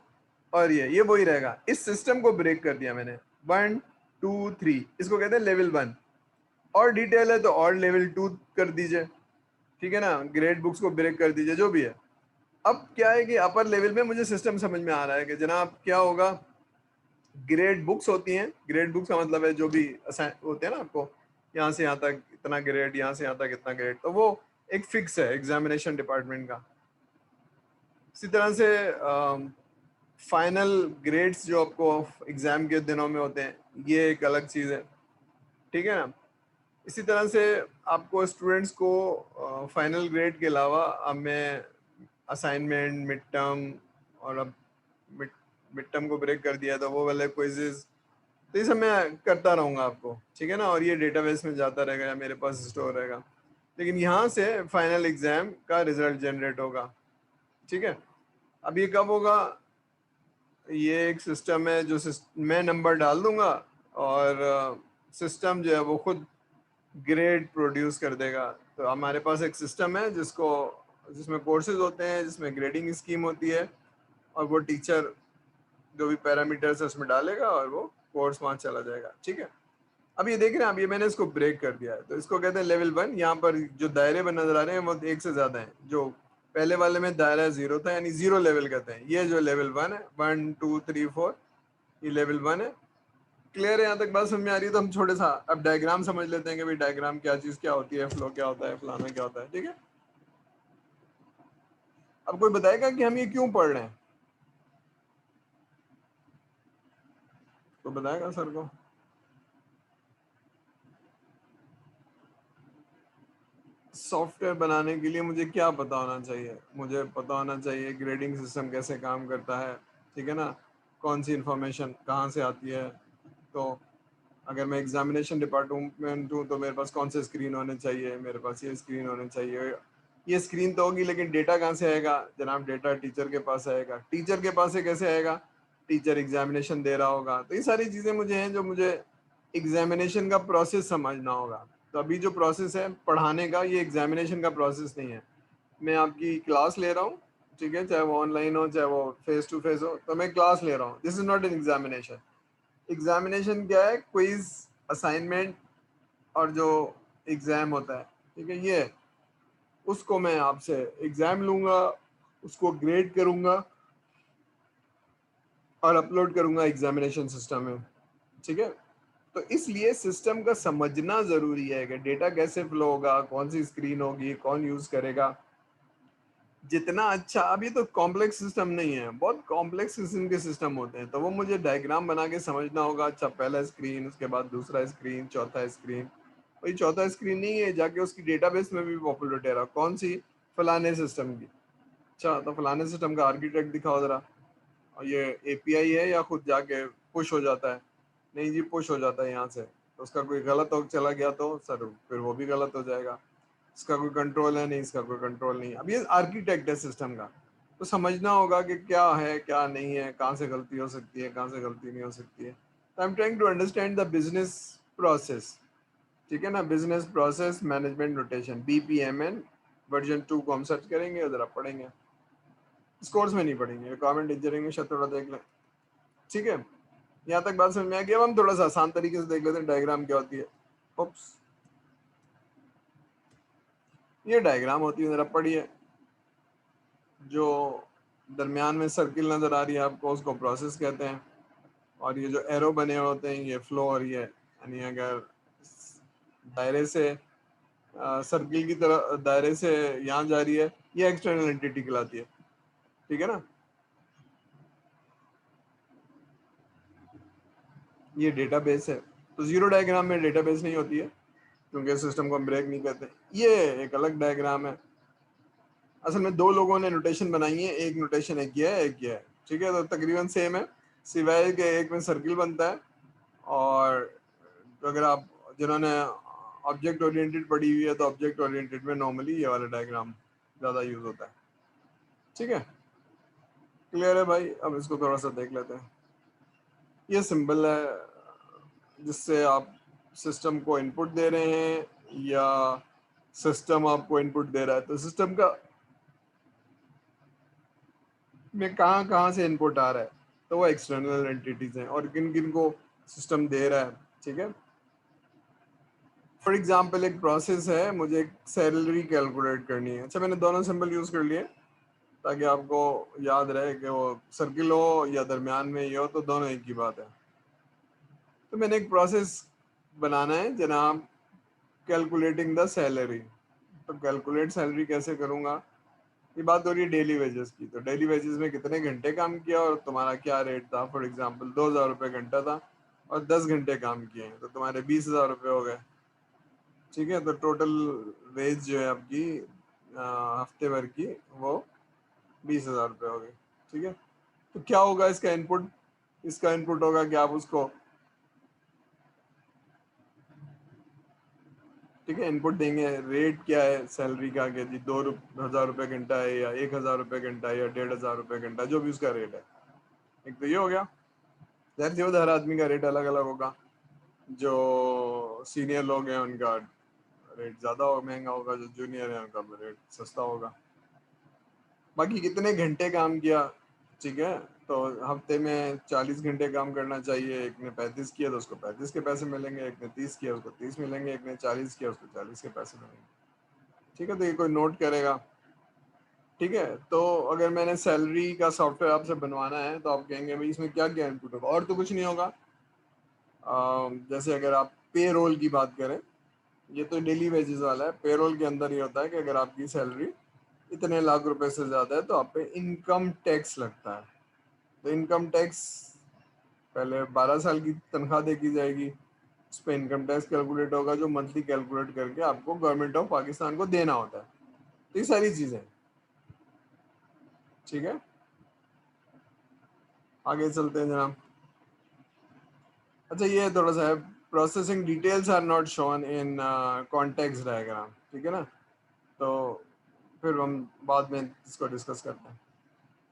[SPEAKER 1] और ये वही रहेगा। इस सिस्टम को ब्रेक कर दिया मैंने। 1 2 3, इसको कहते हैं लेवल 1। और डिटेल है तो और लेवल 2 कर दीजिए, ठीक है ना, ग्रेड बुक्स को ब्रेक कर दीजिए, जो भी है। अब क्या है कि अपर लेवल में मुझे सिस्टम समझ में आ रहा है कि जनाब क्या होगा, ग्रेड बुक्स होती हैं। ग्रेड बुक्स का मतलब है जो भी होते हैं ना आपको, यहाँ से यहाँ तक इतना ग्रेड, यहाँ से यहाँ तक इतना ग्रेड, तो वो एक फिक्स है एग्जामिनेशन डिपार्टमेंट का। इसी तरह से फाइनल ग्रेड्स जो आपको एग्जाम के दिनों में होते हैं, ये एक अलग चीज़ है, ठीक है ना। इसी तरह से आपको स्टूडेंट्स को फाइनल ग्रेड के अलावा हमें असाइनमेंट, मिड टर्म, और अब मिड मिड टर्म को ब्रेक कर दिया तो वो वाले क्विजेज, तो ये सब मैं करता रहूँगा आपको, ठीक है ना, और ये डेटाबेस में जाता रहेगा या मेरे पास स्टोर रहेगा। लेकिन यहाँ से फाइनल एग्जाम का रिजल्ट जनरेट होगा, ठीक है। अब ये कब होगा, ये एक सिस्टम है जो मैं नंबर डाल दूंगा और सिस्टम जो है वो खुद ग्रेड प्रोड्यूस कर देगा। तो हमारे पास एक सिस्टम है जिसमें कोर्सेज होते हैं, जिसमें ग्रेडिंग स्कीम होती है, और वो टीचर जो भी पैरामीटर्स है उसमें डालेगा और वो कोर्स वहाँ चला जाएगा, ठीक है। अब ये देख रहे हैं, अब ये मैंने इसको ब्रेक कर दिया है, तो इसको कहते हैं लेवल 1। यहाँ पर जो दायरे बन नजर आ रहे हैं वो एक से ज्यादा हैं। जो पहले वाले में दायरा 0 था, यानी 0 लेवल कहते हैं। ये जो लेवल 1 है, 1 2 3 4, ये लेवल 1 है। क्लियर है यहाँ तक बात समझ में आ रही है? तो हम छोटे सा अब डायग्राम समझ लेते हैं कि भाई डायग्राम क्या चीज क्या होती है, फ्लो क्या होता है, फलाना क्या होता है, ठीक है। अब कोई बताएगा कि हम ये क्यों पढ़ रहे हैं? तो बताएगा सर को। सॉफ्टवेयर बनाने के लिए मुझे क्या पता होना चाहिए? मुझे पता होना चाहिए ग्रेडिंग सिस्टम कैसे काम करता है, ठीक है ना, कौन सी इंफॉर्मेशन कहाँ से आती है। तो अगर मैं एग्जामिनेशन डिपार्टमेंट हूँ तो मेरे पास कौन से स्क्रीन होने चाहिए, मेरे पास ये स्क्रीन होने चाहिए। ये स्क्रीन तो होगी, लेकिन डेटा कहाँ से आएगा जनाब? डेटा टीचर के पास आएगा। टीचर के पास से कैसे आएगा? टीचर एग्जामिनेशन दे रहा होगा। तो ये सारी चीज़ें मुझे हैं जो मुझे एग्जामिनेशन का प्रोसेस समझना होगा। तो अभी जो प्रोसेस है पढ़ाने का, ये एग्जामिनेशन का प्रोसेस नहीं है। मैं आपकी क्लास ले रहा हूँ, ठीक है, चाहे वो ऑनलाइन हो चाहे वो फेस टू फेस हो, तो मैं क्लास ले रहा हूँ। This is not an examination. Examination क्या है? क्विज, असाइनमेंट, और जो एग्जाम होता है, ठीक है, ये उसको मैं आपसे एग्जाम लूंगा, उसको ग्रेड करूंगा और अपलोड करूंगा एग्जामिनेशन सिस्टम में, ठीक है। तो इसलिए सिस्टम का समझना जरूरी है कि डेटा कैसे फ्लो होगा, कौन सी स्क्रीन होगी, कौन यूज करेगा। जितना अच्छा, अब ये तो कॉम्प्लेक्स सिस्टम नहीं है, बहुत कॉम्प्लेक्स किस्म के सिस्टम होते हैं, तो वो मुझे डायग्राम बना के समझना होगा। अच्छा, पहला स्क्रीन, उसके बाद दूसरा स्क्रीन, चौथा स्क्रीन। वही चौथा स्क्रीन नहीं है, जाके उसकी डेटाबेस में भी पॉपुलेट है, कौन सी? फलाने सिस्टम की। अच्छा, तो फलाने सिस्टम का आर्किटेक्ट दिखाओ जरा, और ये एपीआई है या खुद जाके पुश हो जाता है? नहीं जी, पुश हो जाता है यहाँ से। तो उसका कोई गलत हो चला गया तो सर फिर वो भी गलत हो जाएगा। इसका कोई कंट्रोल है नहीं, इसका कोई कंट्रोल नहीं। अब ये आर्किटेक्ट है सिस्टम का, तो समझना होगा कि क्या है क्या नहीं है, कहाँ से गलती हो सकती है, कहाँ से गलती नहीं हो सकती है। तो I am trying to understand the business process, ठीक है ना। Business process management notation, BPMN version 2 को हम सर्च करेंगे, उधर आप पढ़ेंगे। इस कोर्स में नहीं पढ़ेंगे, रिक्वायरमेंट इंजीनियरिंग में शायद थोड़ा देख लें, ठीक है। यहाँ तक बात समझ में आ गई? अब हम थोड़ा सा आसान तरीके से देख लेते हैं डायग्राम क्या होती है। ओप्स, ये डायग्राम होती है, जरा पढ़िए। जो दरमियान में सर्किल नजर आ रही है आपको, उसको प्रोसेस कहते हैं। और ये जो एरो बने हुए होते हैं, ये फ्लो। और ये यानी अगर दायरे से सर्किल की तरह दायरे से यहाँ जा रही है, ये एक्सटर्नल एंटिटी कहलाती है, ठीक है ना। ये डेटाबेस है। तो जीरो डायग्राम में डेटाबेस नहीं होती है, क्योंकि सिस्टम को हम ब्रेक नहीं करते। ये एक अलग डायग्राम है। असल में दो लोगों ने नोटेशन बनाई है, एक नोटेशन एक ये है, एक ये है, ठीक है। तो तकरीबन सेम है, सिवाय के एक में सर्किल बनता है। और अगर आप जिन्होंने ऑब्जेक्ट ओरिएंटेड पढ़ी हुई है, तो ऑब्जेक्ट ओरिएंटेड में नॉर्मली ये वाला डायग्राम ज़्यादा यूज होता है, ठीक है। क्लियर है भाई? अब इसको थोड़ा सा देख लेते हैं। ये सिंबल है जिससे आप सिस्टम को इनपुट दे रहे हैं या सिस्टम आपको इनपुट दे रहा है। तो सिस्टम का में कहाँ कहाँ से इनपुट आ रहा है, तो वो एक्सटर्नल एंटिटीज हैं, और किन किन को सिस्टम दे रहा है, ठीक है। फॉर एग्जाम्पल एक प्रोसेस है, मुझे एक सैलरी कैलकुलेट करनी है। अच्छा, मैंने दोनों सिंबल यूज कर लिए ताकि आपको याद रहे कि वो सर्किल हो या दरमियान में ही हो, तो दोनों एक ही बात है। तो मैंने एक प्रोसेस बनाना है जनाब, कैलकुलेटिंग द सैलरी। तो कैलकुलेट सैलरी कैसे करूंगा? ये बात हो रही है डेली वेजेस की। तो डेली वेजेस में कितने घंटे काम किया और तुम्हारा क्या रेट था। फॉर एग्जांपल 2,000 रुपये घंटा था और 10 घंटे काम किए हैं, तो तुम्हारे 20,000 रुपये हो गए। ठीक है, तो टोटल वेज जो है आपकी हफ्ते भर की, वो 20,000 रुपये हो गई। ठीक है, तो क्या होगा इसका इनपुट? इसका इनपुट होगा कि आप उसको, ठीक है, इनपुट देंगे। रेट क्या है सैलरी का, कि जी 2,000 रुपये घंटा है या 1,000 रुपये घंटा है या 1,500 रुपये घंटा, जो भी उसका रेट है। एक तो ये हो गया। जाहिर सी बात है, हर आदमी का रेट अलग अलग होगा। जो सीनियर लोग हैं उनका रेट ज़्यादा महंगा होगा, जो जूनियर है उनका रेट सस्ता होगा। बाकी कितने घंटे काम किया, ठीक है, तो हफ्ते में 40 घंटे काम करना चाहिए। एक ने 35 किया तो उसको 35 के पैसे मिलेंगे, एक ने 30 किया उसको 30 मिलेंगे, एक ने 40 किया उसको 40 के पैसे मिलेंगे। ठीक है, तो ये कोई नोट करेगा। ठीक है, तो अगर मैंने सैलरी का सॉफ्टवेयर आपसे बनवाना है तो आप कहेंगे भाई इसमें क्या क्या इनपुट होगा, और तो कुछ नहीं होगा। जैसे अगर आप पे रोल की बात करें, ये तो डेली वेजेस वाला है। पे रोल के अंदर ये होता है कि अगर आपकी सैलरी इतने लाख रुपए से ज़्यादा है तो आप पे इनकम टैक्स लगता है। तो इनकम टैक्स पहले 12 साल की तनख्वाह देखी जाएगी, उस पर इनकम टैक्स कैलकुलेट होगा, जो मंथली कैलकुलेट करके आपको गवर्नमेंट ऑफ पाकिस्तान को देना होता है। तो ये सारी चीज़ें, ठीक है, आगे चलते हैं जनाब। अच्छा, ये थोड़ा सा है, processing details are not shown in context diagram. ठीक है ना, तो फिर हम बाद में इसको डिस्कस करते हैं।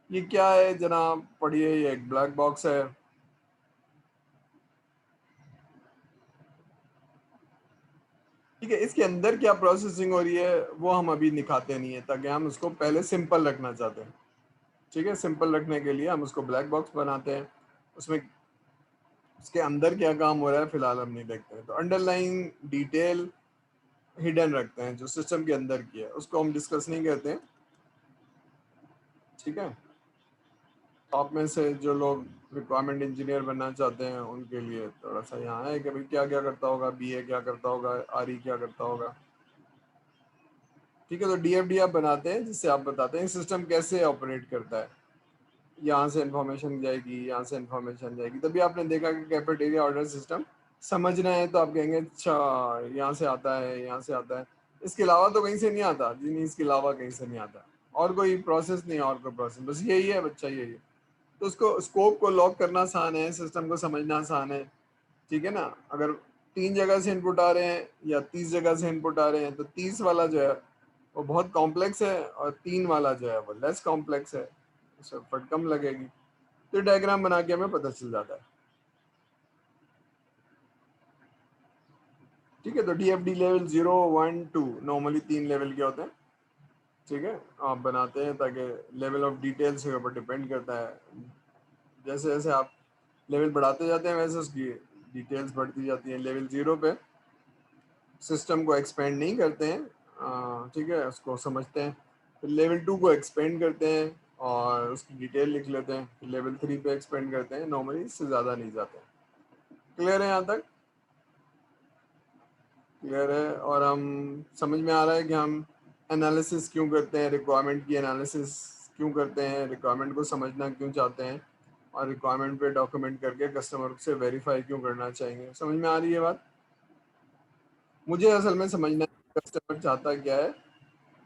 [SPEAKER 1] ये क्या है जनाब, पढ़िए, ये एक ब्लैक बॉक्स है। ठीक है, इसके अंदर क्या प्रोसेसिंग हो रही है वो हम अभी दिखाते नहीं है, ताकि हम उसको पहले सिंपल रखना चाहते हैं। ठीक है, सिंपल रखने के लिए हम उसको ब्लैक बॉक्स बनाते हैं। उसमें उसके अंदर क्या काम हो रहा है फिलहाल हम नहीं देखते हैं। तो अंडरलाइन डिटेल हिडन रखते हैं, जो सिस्टम के अंदर की है उसको हम डिस्कस नहीं करते हैं। ठीक है, टॉप में से जो लोग रिक्वायरमेंट इंजीनियर बनना चाहते हैं उनके लिए थोड़ा सा यहाँ है कि भाई क्या क्या करता होगा, बीए क्या करता होगा, आरई क्या करता होगा। ठीक है, तो डीएफडी आप बनाते हैं जिससे आप बताते हैं सिस्टम कैसे ऑपरेट करता है। यहाँ से इंफॉर्मेशन जाएगी, यहाँ से इंफॉर्मेशन जाएगी। तभी आपने देखा कि कैफेटेरिया ऑर्डर सिस्टम समझना है तो आप कहेंगे अच्छा यहाँ से आता है, यहाँ से आता है, इसके अलावा तो कहीं से नहीं आता जी। नहीं, इसके अलावा कहीं से नहीं आता, और कोई प्रोसेस नहीं, और कोई प्रोसेस, बस यही है बच्चा, यही है। तो उसको स्कोप को लॉक करना आसान है, सिस्टम को समझना आसान है। ठीक है ना, अगर 3 जगह से इनपुट आ रहे हैं या 30 जगह से इनपुट आ रहे हैं, तो 30 वाला जो है वो बहुत कॉम्प्लेक्स है और 3 वाला जो है वो लेस कॉम्प्लेक्स है, उससे फट कम लगेगी। तो डायग्राम बना के हमें पता चल जाता है। ठीक है, तो डीएफडी लेवल 0, 1, 2 नॉर्मली 3 लेवल के होते हैं। ठीक है, आप बनाते हैं ताकि लेवल ऑफ डिटेल्स के ऊपर डिपेंड करता है। जैसे जैसे आप लेवल बढ़ाते जाते हैं वैसे उसकी डिटेल्स बढ़ती जाती हैं। लेवल 0 पे सिस्टम को एक्सपेंड नहीं करते हैं, ठीक है, उसको समझते हैं। फिर लेवल 2 को एक्सपेंड करते हैं और उसकी डिटेल लिख लेते हैं। फिर लेवल 3 पे एक्सपेंड करते हैं, नॉर्मली इससे ज़्यादा नहीं जाते। क्लियर है यहाँ तक? क्लियर है। और हम समझ में आ रहा है कि हम एनालिसिस क्यों करते हैं, रिक्वायरमेंट की एनालिसिस क्यों करते हैं, रिक्वायरमेंट को समझना क्यों चाहते हैं, और रिक्वायरमेंट पे डॉक्यूमेंट करके कस्टमर से वेरीफाई क्यों करना चाहेंगे। समझ में आ रही है बात? मुझे असल में समझना है कस्टमर चाहता क्या है,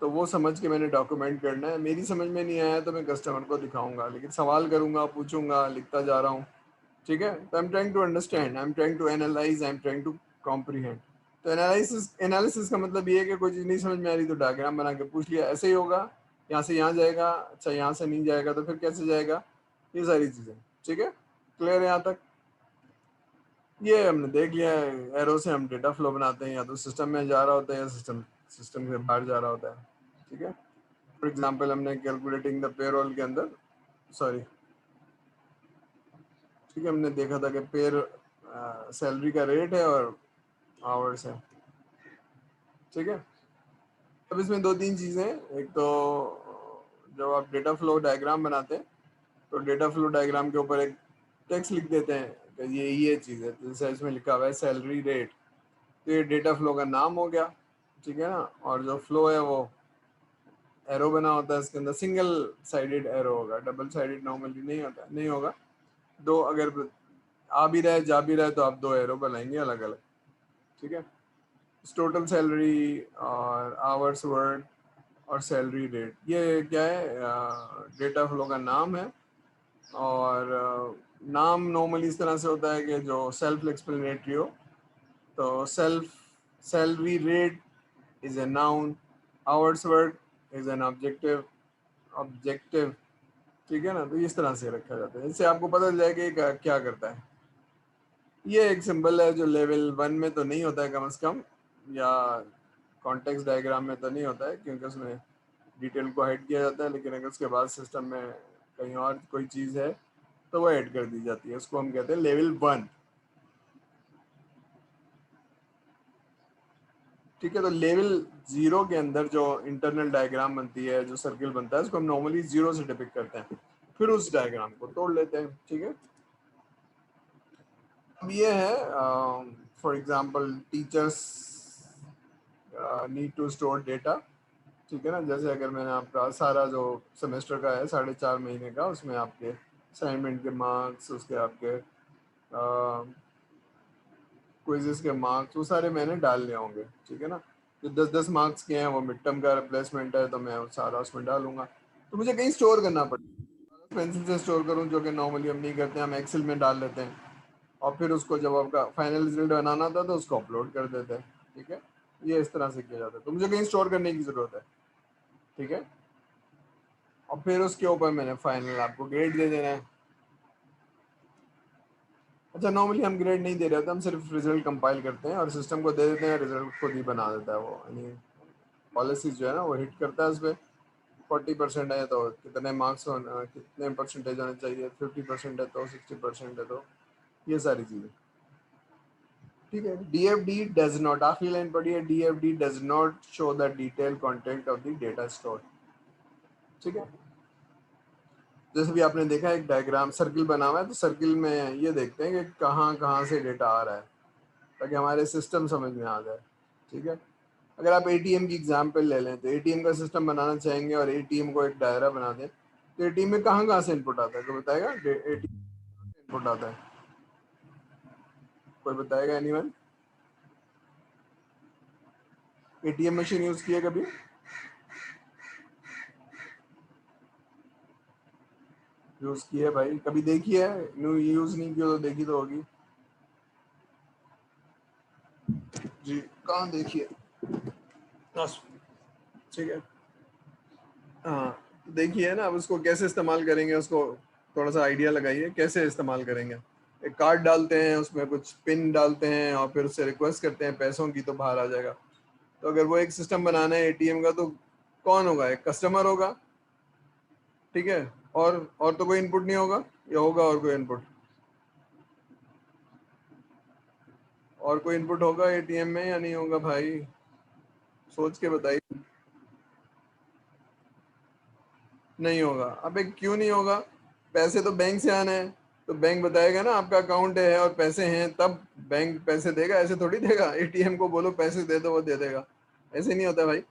[SPEAKER 1] तो वो समझ के मैंने डॉक्यूमेंट करना है। मेरी समझ में नहीं आया तो मैं कस्टमर को दिखाऊंगा, लेकिन सवाल करूंगा, पूछूंगा, लिखता जा रहा हूँ। ठीक है, तो I am trying to understand, I am trying to analyse, I am trying to comprehend. तो एनालिसिस एनालिसिस का मतलब ये है कि कोई चीज़ नहीं समझ में आ रही तो डायग्राम बना के पूछ लिया, ऐसे ही होगा, यहाँ से यहाँ जाएगा, अच्छा यहाँ से नहीं जाएगा तो फिर कैसे जाएगा, ये सारी चीज़ें। ठीक है, क्लियर है यहाँ तक? ये हमने देख लिया है, एरो से हम डेटा फ्लो बनाते हैं, या तो सिस्टम में जा रहा होता है या सिस्टम सिस्टम से बाहर जा रहा होता है। ठीक है, फॉर एग्जाम्पल हमने कैलकुलेटिंग द पेरोल के अंदर, सॉरी, ठीक है, हमने देखा था कि पेर सैलरी का रेट है और आवर्स है। ठीक है। अब इसमें दो तीन चीज़ें हैं। एक तो जब आप डेटा फ्लो डायग्राम बनाते हैं तो डेटा फ्लो डायग्राम के ऊपर एक टेक्स्ट लिख देते हैं कि ये चीज़ है। तो जैसे इसमें लिखा हुआ है सैलरी रेट, तो ये डेटा फ्लो का नाम हो गया, ठीक है ना। और जो फ्लो है वो एरो बना होता है, इसके अंदर सिंगल साइडेड एरो होगा, डबल साइडेड नॉर्मली नहीं होता, नहीं होगा। दो अगर आ भी रहा है जा भी रहा है तो आप दो एरो बनाएंगे अलग अलग, ठीक है। टोटल सैलरी और आवर्स वर्क और सैलरी रेट, ये क्या है, डेटा फ्लो का नाम है। और नाम नॉर्मली इस तरह से होता है कि जो सेल्फ एक्सप्लेनेटरी हो। तो salary rate is a noun, hours work is an objective, ठीक है ना। तो इस तरह से रखा जाता है, इससे आपको पता चल जाएगा कि क्या करता है। ये एक सिंबल है जो लेवल 1 में तो नहीं होता है कम से कम, या कॉन्टेक्स्ट डायग्राम में तो नहीं होता है क्योंकि उसमें डिटेल को हाइड किया जाता है। लेकिन अगर उसके बाद सिस्टम में कहीं और कोई चीज़ है तो वो ऐड कर दी जाती है, उसको हम कहते हैं लेवल 1, ठीक है। तो लेवल 0 के अंदर जो इंटरनल डायग्राम बनती है, जो सर्किल बनता है, उसको हम नॉर्मली 0 से डिपिक्ट करते हैं, फिर उस डायग्राम को तोड़ लेते हैं, ठीक है। अब ये है for example teachers need to store data, ठीक है ना। जैसे अगर मैंने आपका सारा जो सेमेस्टर का है 4.5 महीने का, उसमें आपके असाइनमेंट के मार्क्स, उसके आपके क्विज़ेस के मार्क्स, वो सारे मैंने डाल लिए होंगे, ठीक है ना। जो 10-10 मार्क्स के हैं वो मिड टर्म का रिप्लेसमेंट है, तो मैं वो सारा उसमें डालूंगा। तो मुझे कहीं स्टोर करना पड़ेगा, पेंसिल से स्टोर करूँ, जो कि नॉर्मली हम नहीं करते हैं, हम एक्सेल में डाल लेते हैं। और फिर उसको जब आपका फाइनल रिजल्ट बनाना था तो उसको अपलोड कर देते हैं, ठीक है। ये इस तरह से किया जाता है, तो मुझे कहीं स्टोर करने की ज़रूरत है, ठीक है। और फिर उसके ऊपर मैंने फाइनल आपको ग्रेड दे देना है। अच्छा, नॉर्मली हम ग्रेड नहीं दे रहे होते, हम सिर्फ रिजल्ट कंपाइल करते हैं और सिस्टम को दे देते हैं, रिजल्ट खुद ही बना देता है वो। यानी पॉलिसीज जो है ना वो हिट करता है उस पर। 40% है तो कितने मार्क्स होना, कितने परसेंटेज होने चाहिए, 50% है तो 60% है, तो ये सारी चीज़ें, ठीक है। DFD डज नॉट, आखिरी लाइन पढ़िए, DFD does not show the detail content of the data store, ठीक है। जैसे भी आपने देखा एक डायग्राम सर्किल बना हुआ है, तो सर्किल में ये देखते हैं कि कहाँ कहाँ से डेटा आ रहा है, ताकि हमारे सिस्टम समझ में आ जाए, ठीक है। अगर आप ATM की एग्जाम्पल ले लें, तो ATM का सिस्टम बनाना चाहेंगे और ATM को एक डायरा बना दें, तो ATM में कहाँ कहाँ से इनपुट आता है, कोई बताएगा? ATM इनपुट आता है, कोई बताएगा? एनीवन ATM मशीन यूज़ की है कभी? यूज़ की है भाई, कभी देखी है? यूज़ नहीं की हो तो देखी तो होगी जी, कहाँ देखी है? बस, ठीक है। हाँ, तो देखिए ना, अब उसको कैसे इस्तेमाल करेंगे, उसको थोड़ा सा आइडिया लगाइए कैसे इस्तेमाल करेंगे। एक कार्ड डालते हैं, उसमें कुछ पिन डालते हैं और फिर उससे रिक्वेस्ट करते हैं पैसों की, तो बाहर आ जाएगा। तो अगर वो एक सिस्टम बनाना है ATM का, तो कौन होगा? एक कस्टमर होगा, ठीक है। और तो कोई इनपुट नहीं होगा, या होगा और कोई इनपुट? और कोई इनपुट होगा ATM में या नहीं होगा भाई? सोच के बताइए। नहीं होगा। अबे क्यों नहीं होगा? पैसे तो बैंक से आने हैं, तो बैंक बताएगा ना आपका अकाउंट है और पैसे हैं, तब बैंक पैसे देगा, ऐसे थोड़ी देगा। ATM को बोलो पैसे दे दो, वो दे देगा, ऐसे नहीं होता भाई।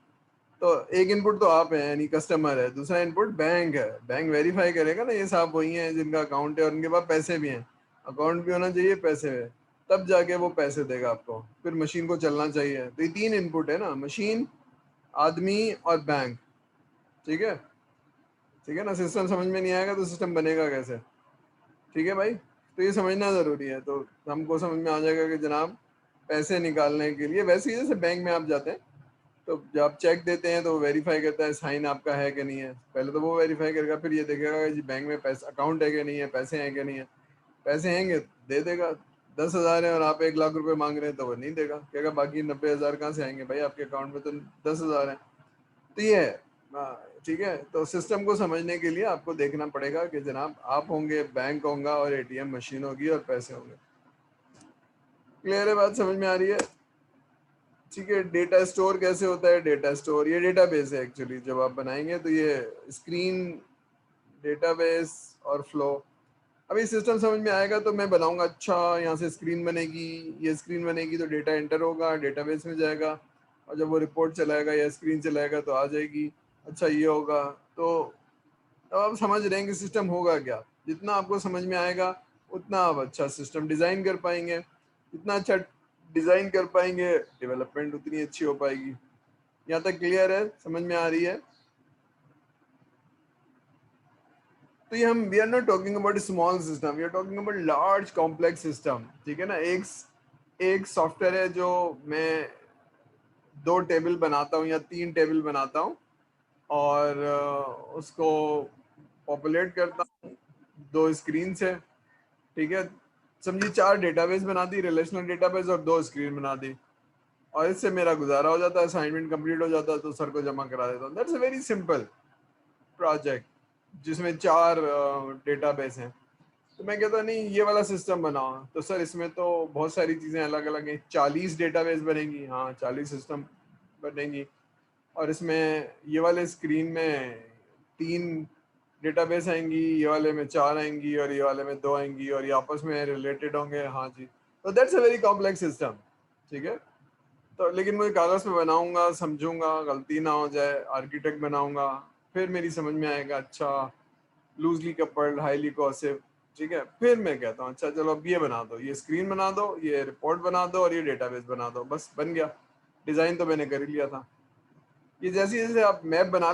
[SPEAKER 1] तो एक इनपुट तो आप है यानी कस्टमर है, दूसरा इनपुट बैंक है। बैंक वेरीफाई करेगा ना ये साहब वही हैं जिनका अकाउंट है और उनके पास पैसे भी हैं, अकाउंट भी होना चाहिए, पैसे है, तब जाके वो पैसे देगा आपको। फिर मशीन को चलना चाहिए। तो ये 3 इनपुट है ना, मशीन, आदमी और बैंक, ठीक है। ठीक है ना, सिस्टम समझ में नहीं आएगा तो सिस्टम बनेगा कैसे? ठीक है भाई, तो ये समझना ज़रूरी है। तो हमको समझ में आ जाएगा कि जनाब पैसे निकालने के लिए, वैसे ही जैसे बैंक में आप जाते हैं तो जब आप चेक देते हैं तो वो वेरीफाई करता है साइन आपका है कि नहीं है। पहले तो वो वेरीफाई करेगा, फिर ये देखेगा कि जी बैंक में पैसा अकाउंट है कि नहीं है, पैसे हैं कि नहीं है। पैसे हैंगे दे देगा। 10,000 है और आप 1 लाख रुपए मांग रहे हैं तो वो नहीं देगा, कहेगा बाकी 90,000 कहाँ से आएंगे भाई, आपके अकाउंट में तो 10,000 है। तो ये है, ठीक है। तो सिस्टम को समझने के लिए आपको देखना पड़ेगा कि जनाब आप होंगे, बैंक होगा और ATM मशीन होगी और पैसे होंगे। क्लियर है बात? समझ में आ रही है? ठीक है, डेटा स्टोर कैसे होता है? डेटा स्टोर ये डेटाबेस है एक्चुअली, जब आप बनाएंगे तो ये स्क्रीन, डेटाबेस और फ्लो। अभी सिस्टम समझ में आएगा तो मैं बनाऊंगा, अच्छा यहाँ से स्क्रीन बनेगी, ये स्क्रीन बनेगी तो डेटा एंटर होगा, डेटाबेस में जाएगा, और जब वो रिपोर्ट चलाएगा या स्क्रीन चलाएगा तो आ जाएगी। अच्छा ये होगा, तो अब आप समझ रहे हैं कि सिस्टम होगा क्या। जितना आपको समझ में आएगा उतना आप अच्छा सिस्टम डिज़ाइन कर पाएंगे, जितना अच्छा डिज़ाइन कर पाएंगे डेवलपमेंट उतनी अच्छी हो पाएगी। यहाँ तक क्लियर है? समझ में आ रही है? तो ये हम we are not talking about small system, we are talking about large complex system. ठीक है ना? एक सॉफ्टवेयर है जो मैं 2 टेबल बनाता हूँ या 3 टेबल बनाता हूँ और उसको पॉपुलेट करता हूँ 2 स्क्रीन से। ठीक है, समझिए 4 डेटाबेस बना दी, रिलेशनल डेटाबेस, और 2 स्क्रीन बना दी, और इससे मेरा गुजारा हो जाता है, असाइनमेंट कंप्लीट हो जाता है तो सर को जमा करा देता हूँ। That's a very simple project जिसमें 4 डेटाबेस हैं। तो मैं कहता नहीं ये वाला सिस्टम बनाओ, तो सर इसमें तो बहुत सारी चीज़ें अलग अलग हैं, 40 डेटाबेस बनेंगी। हाँ 40 सिस्टम बनेंगी, और इसमें ये वाले स्क्रीन में 3 डेटाबेस आएंगी, ये वाले में 4 आएंगी, और ये वाले में 2 आएंगी, और ये आपस में रिलेटेड होंगे। हाँ जी, तो that's a very complex system. ठीक है, तो लेकिन मैं कागज़ पे बनाऊंगा, समझूंगा, गलती ना हो जाए, आर्किटेक्ट बनाऊंगा, फिर मेरी समझ में आएगा अच्छा लूजली कपल्ड हाईली कॉसिव। ठीक है, फिर मैं कहता हूँ अच्छा चलो अब ये बना दो, ये स्क्रीन बना दो, ये रिपोर्ट बना दो, और ये डेटाबेस बना दो, बस बन गया। डिज़ाइन तो मैंने कर ही लिया था। ये जैसे जैसे आप मैप बना